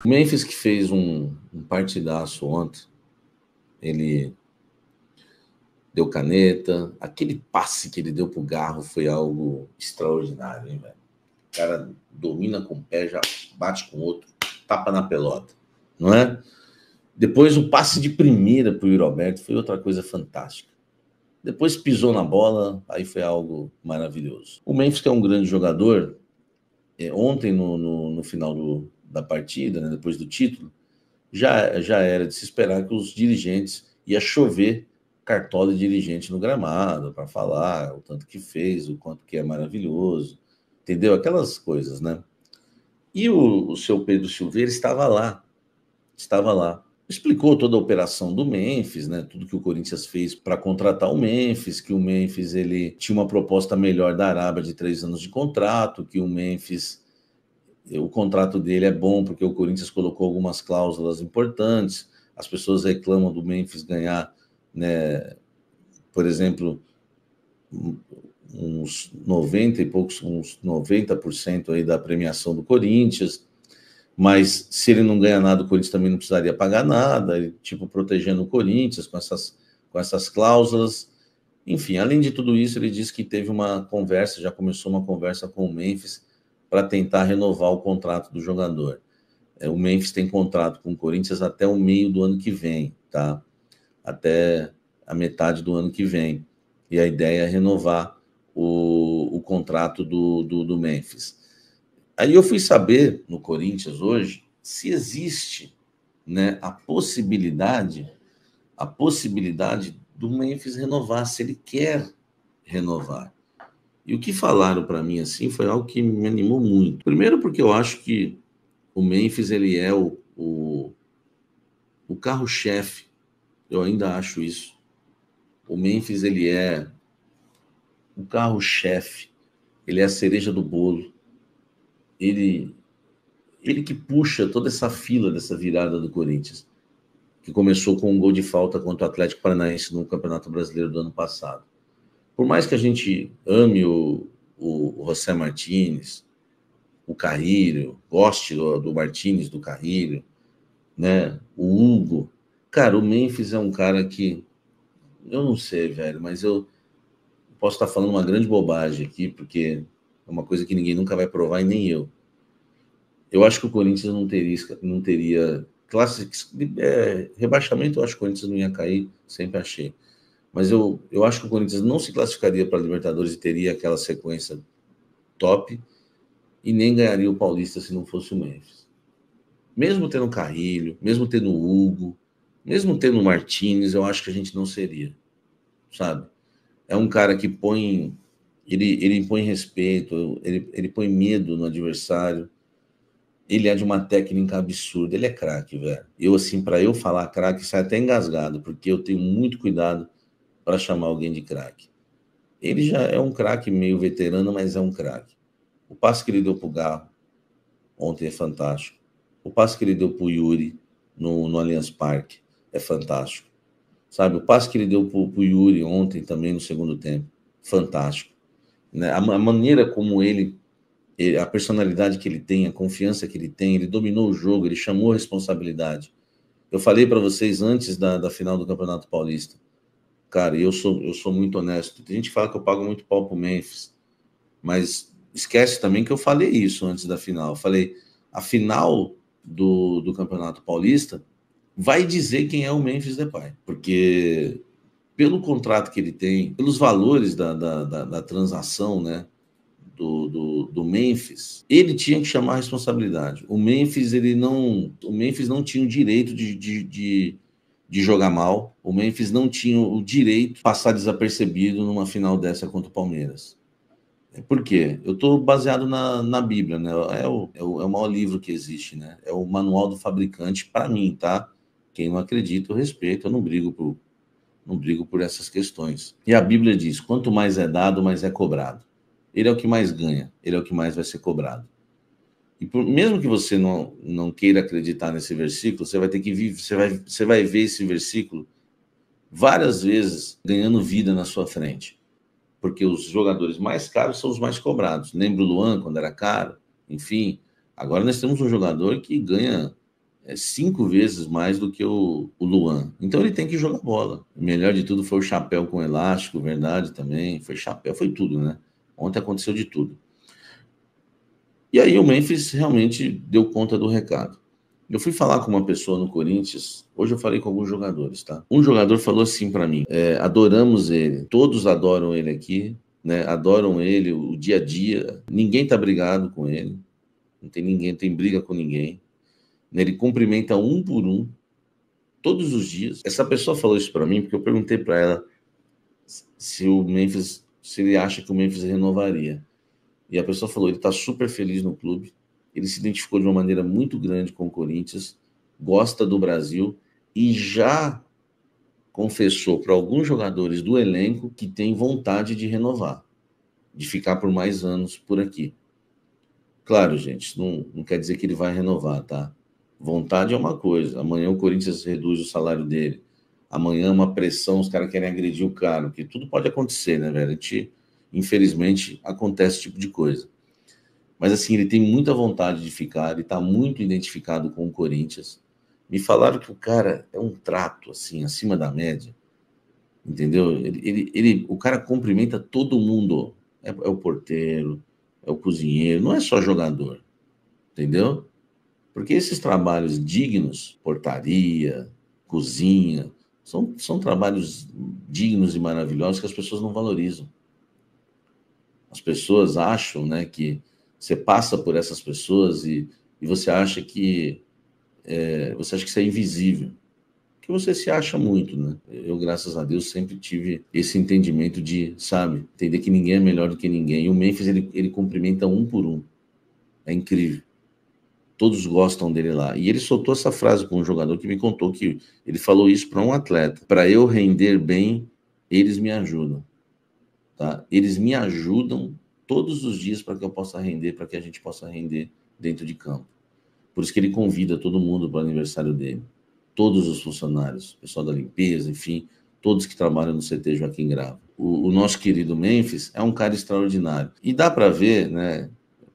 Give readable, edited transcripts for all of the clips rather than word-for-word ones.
O Memphis que fez um partidaço ontem, ele deu caneta, aquele passe que ele deu pro Garro foi algo extraordinário, hein, velho? O cara domina com o pé, já bate com o outro, tapa na pelota, não é? Depois o passe de primeira pro Yuri Alberto foi outra coisa fantástica. Depois pisou na bola, aí foi algo maravilhoso. O Memphis, que é um grande jogador, ontem no final da partida, né, depois do título, já era de se esperar que os dirigentes ia chover cartola de dirigente no gramado para falar o tanto que fez, o quanto que é maravilhoso, entendeu? Aquelas coisas, né? E o seu Pedro Silveira estava lá. Explicou toda a operação do Memphis, né? Tudo que o Corinthians fez para contratar o Memphis, que o Memphis ele tinha uma proposta melhor da Arábia de 3 anos de contrato, que o Memphis o contrato dele é bom porque o Corinthians colocou algumas cláusulas importantes. As pessoas reclamam do Memphis ganhar, né, por exemplo, uns 90 e poucos, uns 90% aí da premiação do Corinthians. Mas se ele não ganha nada, o Corinthians também não precisaria pagar nada, ele, tipo, protegendo o Corinthians com essas cláusulas. Enfim, além de tudo isso, ele disse que teve uma conversa, já começou uma conversa com o Memphis para tentar renovar o contrato do jogador. O Memphis tem contrato com o Corinthians até o meio do ano que vem, tá? Até a metade do ano que vem. E a ideia é renovar o contrato do Memphis. Aí eu fui saber no Corinthians hoje se existe, né, a possibilidade do Memphis renovar, se ele quer renovar. E o que falaram para mim assim foi algo que me animou muito. Primeiro porque eu acho que o Memphis ele é o carro-chefe, eu ainda acho isso. O Memphis ele é o carro-chefe, ele é a cereja do bolo. Ele, ele que puxa toda essa fila dessa virada do Corinthians, que começou com um gol de falta contra o Atlético Paranaense no Campeonato Brasileiro do ano passado. Por mais que a gente ame o José Martínez, o Carrilho, goste do Martínez, do Carrilho, né? O Hugo. Cara, o Memphis é um cara que eu não sei, velho, mas eu posso estar falando uma grande bobagem aqui, porque é uma coisa que ninguém nunca vai provar e nem eu. Eu acho que o Corinthians não teria rebaixamento, eu acho que o Corinthians não ia cair, sempre achei. Mas eu acho que o Corinthians não se classificaria para a Libertadores e teria aquela sequência top e nem ganharia o Paulista se não fosse o Memphis. Mesmo tendo Carrilho, mesmo tendo Hugo, mesmo tendo Martínez, eu acho que a gente não seria, sabe? É um cara que ele impõe respeito, ele põe medo no adversário, ele é de uma técnica absurda, ele é craque, velho. Eu, assim, para eu falar craque, sai até engasgado, porque eu tenho muito cuidado para chamar alguém de craque. Ele já é um craque meio veterano, mas é um craque. O passe que ele deu pro Garro ontem é fantástico. O passe que ele deu pro Yuri no Allianz Parque é fantástico. Sabe, o passe que ele deu pro Yuri ontem também no segundo tempo, fantástico. Né? A maneira como a personalidade que ele tem, a confiança que ele dominou o jogo, ele chamou a responsabilidade. Eu falei para vocês antes da final do Campeonato Paulista, cara, eu sou muito honesto. Tem gente que fala que eu pago muito pau pro Memphis, mas esquece também que eu falei isso antes da final. Eu falei, a final do Campeonato Paulista vai dizer quem é o Memphis Depay, porque pelo contrato que ele tem, pelos valores da transação, né, do Memphis, ele tinha que chamar a responsabilidade. O Memphis não tinha o direito de jogar mal. O Memphis não tinha o direito de passar desapercebido numa final dessa contra o Palmeiras. Por quê? Eu estou baseado na Bíblia, né? É o maior livro que existe, né? É o manual do fabricante para mim, tá? Quem não acredita, eu respeito, eu não brigo por essas questões. E a Bíblia diz: quanto mais é dado, mais é cobrado. Ele é o que mais ganha, ele é o que mais vai ser cobrado. E mesmo que você não queira acreditar nesse versículo, você vai ter que viver, você vai ver esse versículo várias vezes ganhando vida na sua frente. Porque os jogadores mais caros são os mais cobrados. Lembra o Luan, quando era caro? Enfim, agora nós temos um jogador que ganha 5 vezes mais do que o Luan. Então ele tem que jogar bola. O melhor de tudo foi o chapéu com elástico, verdade também. Foi chapéu, foi tudo, né? Ontem aconteceu de tudo. E aí o Memphis realmente deu conta do recado. Eu fui falar com uma pessoa no Corinthians, hoje eu falei com alguns jogadores, tá? Um jogador falou assim para mim, adoramos ele, todos adoram ele aqui, né? Adoram ele, o dia a dia, ninguém tá brigado com ele, não tem ninguém, não tem briga com ninguém. Ele cumprimenta um por um, todos os dias. Essa pessoa falou isso para mim porque eu perguntei para ela se ele acha que o Memphis renovaria. E a pessoa falou, ele está super feliz no clube, ele se identificou de uma maneira muito grande com o Corinthians, gosta do Brasil e já confessou para alguns jogadores do elenco que tem vontade de renovar, de ficar por mais anos por aqui. Claro, gente, não quer dizer que ele vai renovar, tá? Vontade é uma coisa. Amanhã o Corinthians reduz o salário dele. Amanhã uma pressão, os caras querem agredir o cara, porque tudo pode acontecer, né, velho? Infelizmente, acontece esse tipo de coisa. Mas, assim, ele tem muita vontade de ficar, ele está muito identificado com o Corinthians. Me falaram que o cara é um trato, assim, acima da média. Entendeu? O cara cumprimenta todo mundo. É o porteiro, é o cozinheiro, não é só jogador. Entendeu? Porque esses trabalhos dignos, portaria, cozinha, são trabalhos dignos e maravilhosos que as pessoas não valorizam. As pessoas acham, né, que você passa por essas pessoas e você acha que isso é invisível. Que você se acha muito, né? Eu, graças a Deus, sempre tive esse entendimento de, sabe, entender que ninguém é melhor do que ninguém. E o Memphis, ele cumprimenta um por um. É incrível. Todos gostam dele lá. E ele soltou essa frase com um jogador que me contou que ele falou isso para um atleta. Para eu render bem, eles me ajudam. Tá? Eles me ajudam todos os dias para que eu possa render, para que a gente possa render dentro de campo. Por isso que ele convida todo mundo para o aniversário dele. Todos os funcionários, pessoal da limpeza, enfim, todos que trabalham no CT Joaquim Grava. O nosso querido Memphis é um cara extraordinário. E dá para ver, né?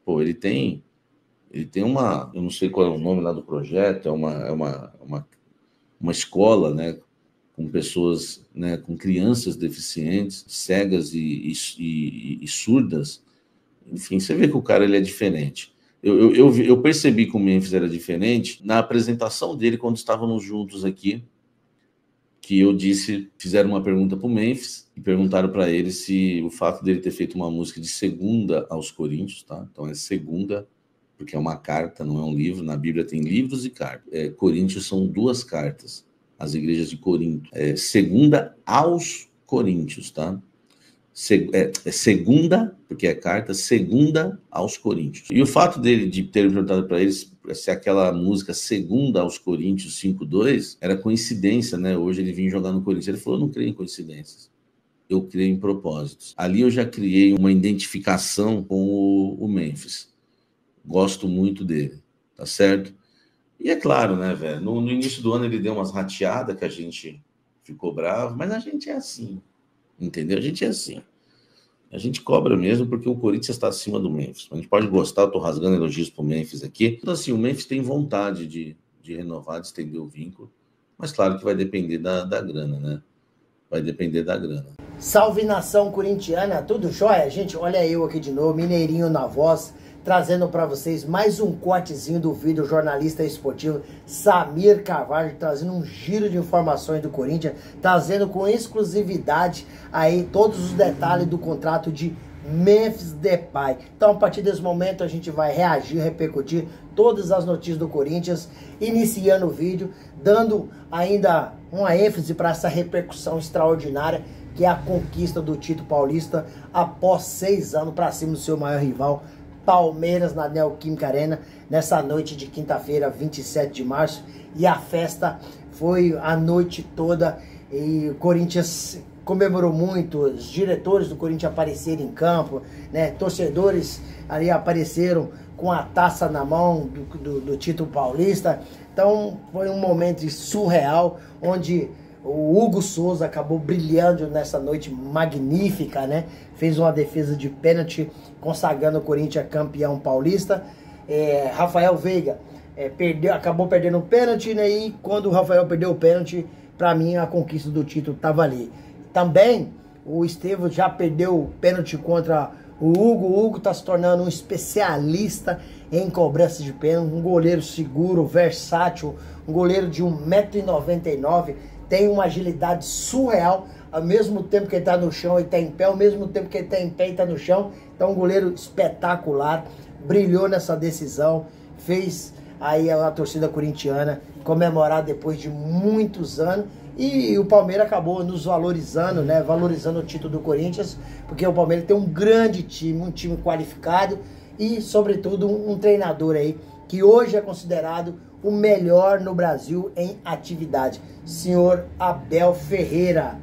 Pô, ele tem uma, eu não sei qual é o nome lá do projeto, é uma escola, né, com pessoas, né, com crianças deficientes, cegas e surdas. Enfim, você vê que o cara ele é diferente. Eu percebi que o Memphis era diferente na apresentação dele quando estávamos juntos aqui, que eu disse, fizeram uma pergunta para o Memphis e perguntaram para ele se o fato dele ter feito uma música de segunda aos Coríntios, tá? Então é segunda, porque é uma carta, não é um livro. Na Bíblia tem livros e cartas. Coríntios são 2 cartas, as igrejas de Corinto. Segunda aos Coríntios, tá? Segunda, porque é carta, segunda aos Coríntios. E o fato dele de ter perguntado para eles se aquela música segunda aos Coríntios 5:2 era coincidência, né? Hoje ele vinha jogar no Corinthians. Ele falou, eu não creio em coincidências. Eu creio em propósitos. Ali eu já criei uma identificação com o Memphis. Gosto muito dele, tá certo? E é claro, né, velho? No início do ano ele deu umas rateadas que a gente ficou bravo, mas a gente é assim, entendeu? A gente é assim. A gente cobra mesmo porque o Corinthians está acima do Memphis. A gente pode gostar, eu tô rasgando elogios pro Memphis aqui. Então, assim, o Memphis tem vontade de renovar, de estender o vínculo, mas claro que vai depender da grana, né? Vai depender da grana. Salve nação corintiana, tudo jóia? Gente, olha eu aqui de novo, Mineirinho na voz, trazendo para vocês mais um cortezinho do vídeo jornalista esportivo Samir Carvalho, trazendo um giro de informações do Corinthians, trazendo com exclusividade aí todos os detalhes do contrato de Memphis Depay. Então, a partir desse momento, a gente vai reagir, repercutir todas as notícias do Corinthians, iniciando o vídeo, dando ainda uma ênfase para essa repercussão extraordinária, que é a conquista do título paulista após 6 anos para cima do seu maior rival, Palmeiras, na Neoquímica Arena, nessa noite de quinta-feira, 27 de março. E a festa foi a noite toda e o Corinthians comemorou muito, os diretores do Corinthians apareceram em campo, né? Torcedores ali apareceram com a taça na mão do título paulista. Então foi um momento surreal, onde o Hugo Souza acabou brilhando nessa noite magnífica, né? Fez uma defesa de pênalti, consagrando o Corinthians campeão paulista. Rafael Veiga acabou perdendo o pênalti, né? E quando o Rafael perdeu o pênalti, para mim a conquista do título estava ali. Também o Estevão já perdeu o pênalti contra o Hugo. O Hugo está se tornando um especialista em cobrança de pênalti, um goleiro seguro, versátil, um goleiro de 1,99 m, tem uma agilidade surreal, ao mesmo tempo que ele está no chão e está em pé, ao mesmo tempo que ele está em pé e está no chão. Então um goleiro espetacular, brilhou nessa decisão, fez aí a torcida corintiana comemorar depois de muitos anos. E o Palmeiras acabou nos valorizando, né? Valorizando o título do Corinthians, porque o Palmeiras tem um grande time, um time qualificado e, sobretudo, um treinador aí que hoje é considerado o melhor no Brasil em atividade. Senhor Abel Ferreira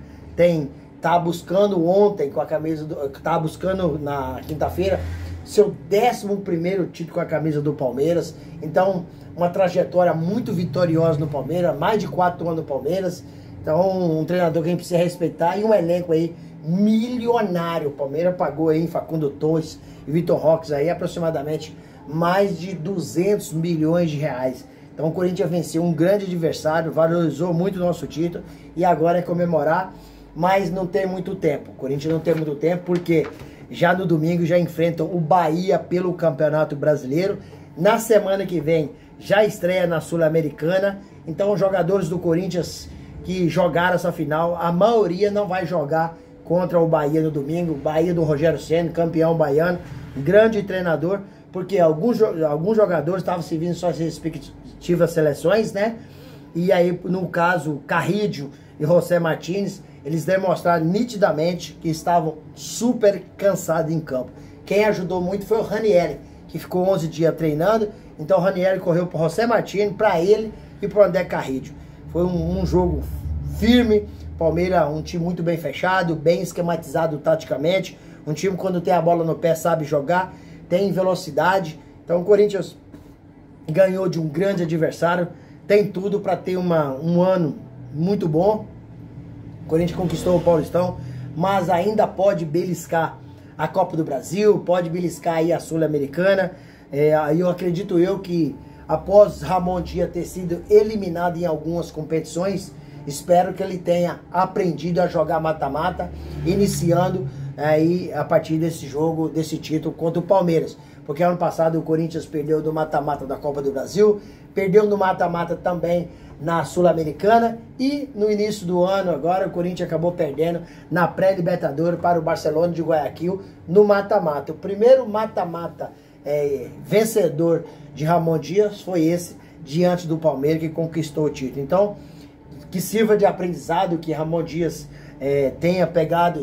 tá buscando ontem com a camisa tá buscando na quinta-feira seu 11º título com a camisa do Palmeiras. Então, uma trajetória muito vitoriosa no Palmeiras, mais de 4 anos no Palmeiras. Então, um treinador que a gente precisa respeitar e um elenco aí milionário. O Palmeiras pagou aí em Facundo Torres e Vitor Roque aí aproximadamente mais de 200 milhões de reais. Então, o Corinthians venceu um grande adversário, valorizou muito o nosso título e agora é comemorar, mas não tem muito tempo. O Corinthians não tem muito tempo porque já no domingo já enfrentam o Bahia pelo Campeonato Brasileiro. Na semana que vem já estreia na Sul-Americana. Então, os jogadores do Corinthians que jogaram essa final, a maioria não vai jogar contra o Bahia no domingo. Bahia do Rogério Ceni, campeão baiano, grande treinador, porque alguns jogadores estavam servindo suas respectivas seleções, né? E aí, no caso, Carrídio e José Martínez, eles demonstraram nitidamente que estavam super cansados em campo. Quem ajudou muito foi o Ranieri, que ficou 11 dias treinando. Então o Ranieri correu para o José Martínez, para ele e para o André Carrídio. Foi um jogo firme. Palmeiras, um time muito bem fechado, bem esquematizado taticamente. Um time, quando tem a bola no pé, sabe jogar, tem velocidade. Então o Corinthians ganhou de um grande adversário, tem tudo para ter um ano muito bom. O Corinthians conquistou o Paulistão, mas ainda pode beliscar a Copa do Brasil, pode beliscar aí a Sul-Americana. Eu acredito que após Ramon Dias ter sido eliminado em algumas competições, espero que ele tenha aprendido a jogar mata-mata, iniciando aí a partir desse jogo, desse título contra o Palmeiras. Porque ano passado o Corinthians perdeu no mata-mata da Copa do Brasil, perdeu no mata-mata também na Sul-Americana e no início do ano agora o Corinthians acabou perdendo na pré-Libertadores para o Barcelona de Guayaquil no mata-mata. O primeiro mata-mata vencedor de Ramon Dias foi esse, diante do Palmeiras, que conquistou o título. Então, que sirva de aprendizado, que Ramon Dias tenha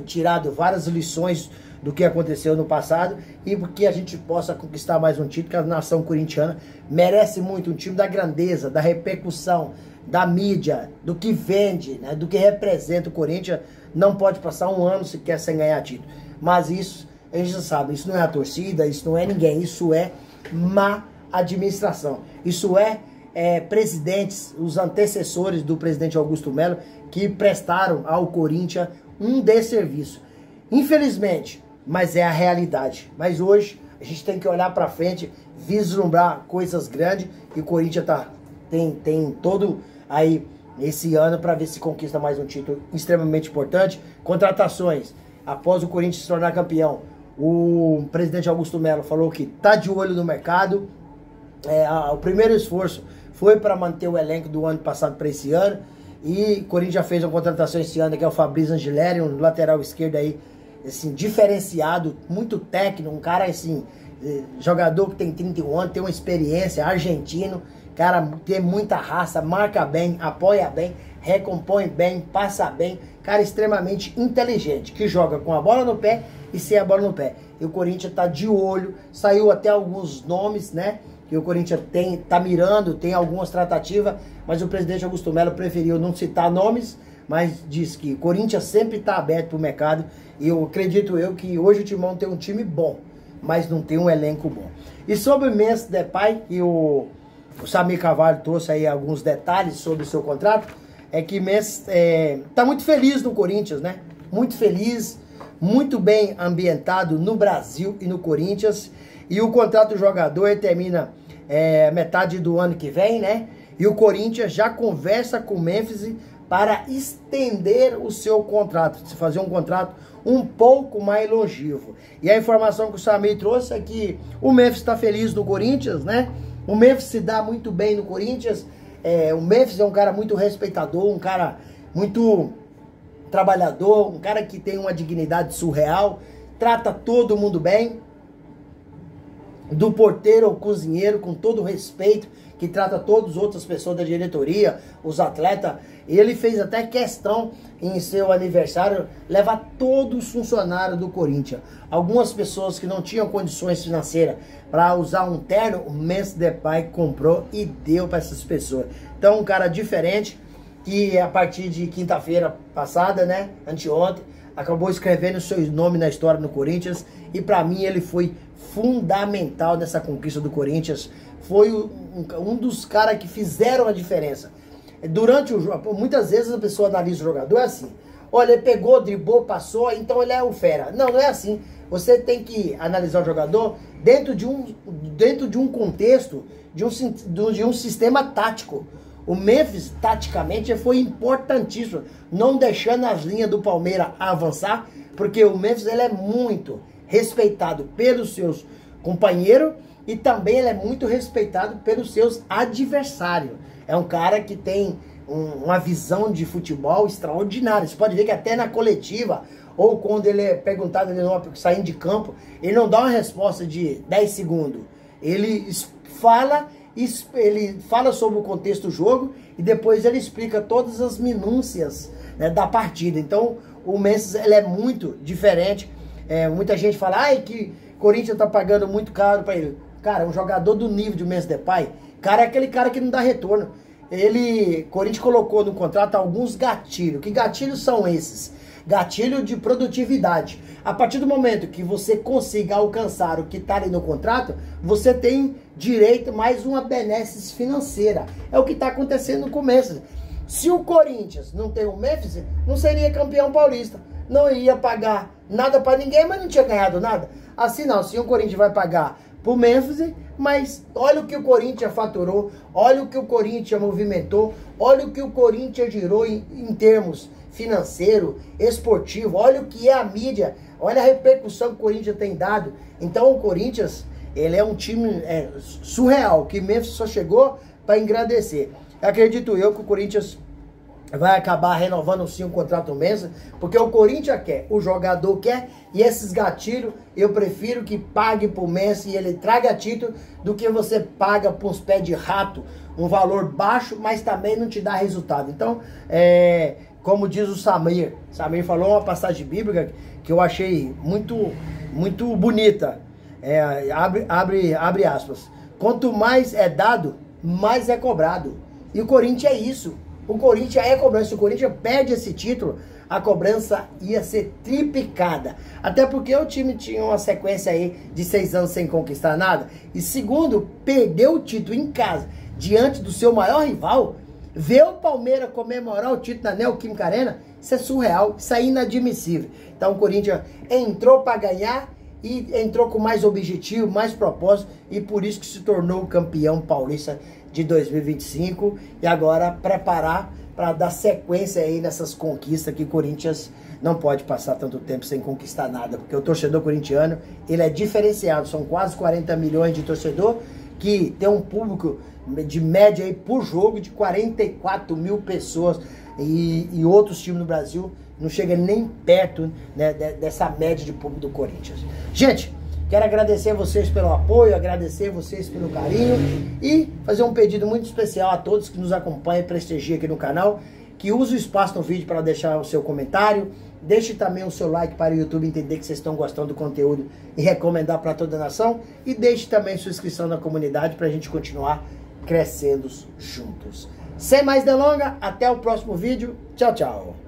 tirado várias lições do que aconteceu no passado e que a gente possa conquistar mais um título, que a nação corintiana merece muito, um time da grandeza, da repercussão, da mídia, do que vende, né, do que representa o Corinthians. Não pode passar um ano sequer sem ganhar título. Mas isso, a gente já sabe, isso não é a torcida, isso não é ninguém, isso é má administração. Isso presidentes, os antecessores do presidente Augusto Melo, que prestaram ao Corinthians um desserviço. Infelizmente, mas é a realidade. Mas hoje a gente tem que olhar para frente, vislumbrar coisas grandes, e o Corinthians tem todo aí esse ano para ver se conquista mais um título extremamente importante. Contratações. Após o Corinthians se tornar campeão, o presidente Augusto Melo falou que tá de olho no mercado. O primeiro esforço foi para manter o elenco do ano passado para esse ano, e o Corinthians já fez uma contratação esse ano, que é o Fabrício Angileri, um lateral esquerdo aí, assim, diferenciado, muito técnico, um cara assim, jogador que tem 31 anos, tem uma experiência, argentino, cara, tem muita raça, marca bem, apoia bem, recompõe bem, passa bem, cara extremamente inteligente, que joga com a bola no pé e sem a bola no pé. E o Corinthians tá de olho, saiu até alguns nomes, né, que o Corinthians tá mirando, tem algumas tratativas, mas o presidente Augusto Melo preferiu não citar nomes, mas diz que o Corinthians sempre está aberto para o mercado, e eu acredito que hoje o Timão tem um time bom, mas não tem um elenco bom. E sobre o Memphis Depay, que o Samir Carvalho trouxe aí alguns detalhes sobre o seu contrato, é que Memphis está muito feliz no Corinthians, né? Muito feliz, muito bem ambientado no Brasil e no Corinthians, e o contrato do jogador termina metade do ano que vem, né? E o Corinthians já conversa com o Memphis para estender o seu contrato, fazer um contrato um pouco mais longevo. E a informação que o Samir trouxe é que o Memphis está feliz no Corinthians, né? O Memphis se dá muito bem no Corinthians. O Memphis é um cara muito respeitador, um cara muito trabalhador, um cara que tem uma dignidade surreal, trata todo mundo bem, do porteiro ao cozinheiro, com todo respeito, que trata todas as outras pessoas da diretoria, os atletas. Ele fez até questão, em seu aniversário, levar todos os funcionários do Corinthians. Algumas pessoas que não tinham condições financeiras para usar um terno, o Memphis Depay comprou e deu para essas pessoas. Então, um cara diferente, que a partir de quinta-feira passada, né, anteontem, acabou escrevendo o seu nome na história no Corinthians. E para mim ele foi fundamental nessa conquista do Corinthians. Foi um dos caras que fizeram a diferença. Durante o jogo, muitas vezes a pessoa analisa o jogador assim: olha, ele pegou, driblou, passou, então ele é o fera. Não, não é assim. Você tem que analisar o jogador dentro de um contexto, de um sistema tático. O Memphis, taticamente, foi importantíssimo, não deixando as linhas do Palmeiras avançar, porque o Memphis ele é muito respeitado pelos seus companheiros e também ele é muito respeitado pelos seus adversários. É um cara que tem uma visão de futebol extraordinária. Você pode ver que até na coletiva, ou quando ele é perguntado, ele não, saindo de campo, ele não dá uma resposta de 10 segundos. Ele fala sobre o contexto do jogo e depois ele explica todas as minúcias, né, da partida. Então o Memphis ele é muito diferente. Muita gente fala que o Corinthians tá pagando muito caro para ele. Cara, um jogador do nível de Memphis Depay, cara, é aquele cara que não dá retorno. Corinthians colocou no contrato alguns gatilhos. Que gatilhos são esses? Gatilho de produtividade. A partir do momento que você consiga alcançar o que está ali no contrato, você tem direito a mais uma benesse financeira. É o que está acontecendo no começo. Se o Corinthians não tem o Memphis, não seria campeão paulista. Não ia pagar nada para ninguém, mas não tinha ganhado nada. Assim não, se o Corinthians vai pagar pro Memphis, mas olha o que o Corinthians faturou, olha o que o Corinthians movimentou, olha o que o Corinthians girou em termos financeiro, esportivo, olha o que é a mídia, olha a repercussão que o Corinthians tem dado. Então o Corinthians, ele é um time surreal, que Memphis só chegou para engrandecer. Acredito eu que o Corinthians vai acabar renovando sim o contrato Memphis, porque o Corinthians quer, o jogador quer, e esses gatilhos, eu prefiro que pague pro Memphis e ele traga título, do que você paga por uns pés de rato, um valor baixo, mas também não te dá resultado. Então, como diz o Samir falou uma passagem bíblica que eu achei muito bonita, abre aspas: quanto mais é dado, mais é cobrado. E o Corinthians é isso. O Corinthians é cobrança. Se o Corinthians perde esse título, a cobrança ia ser triplicada. Até porque o time tinha uma sequência aí de 6 anos sem conquistar nada. E segundo, perdeu o título em casa, diante do seu maior rival. Ver o Palmeiras comemorar o título na Neoquímica Arena, isso é surreal, isso é inadmissível. Então o Corinthians entrou para ganhar e entrou com mais objetivo, mais propósito, e por isso que se tornou o campeão paulista de 2025, e agora preparar para dar sequência aí nessas conquistas, que o Corinthians não pode passar tanto tempo sem conquistar nada, porque o torcedor corintiano, ele é diferenciado, são quase 40 milhões de torcedor, que tem um público de média aí por jogo de 44 mil pessoas, e outros times no Brasil não chega nem perto, né, dessa média de público do Corinthians. Gente, quero agradecer a vocês pelo apoio, agradecer a vocês pelo carinho e fazer um pedido muito especial a todos que nos acompanham e prestigiam aqui no canal, que use o espaço no vídeo para deixar o seu comentário, deixe também o seu like para o YouTube entender que vocês estão gostando do conteúdo e recomendar para toda a nação, e deixe também sua inscrição na comunidade para a gente continuar crescendo juntos. Sem mais delongas, até o próximo vídeo. Tchau, tchau.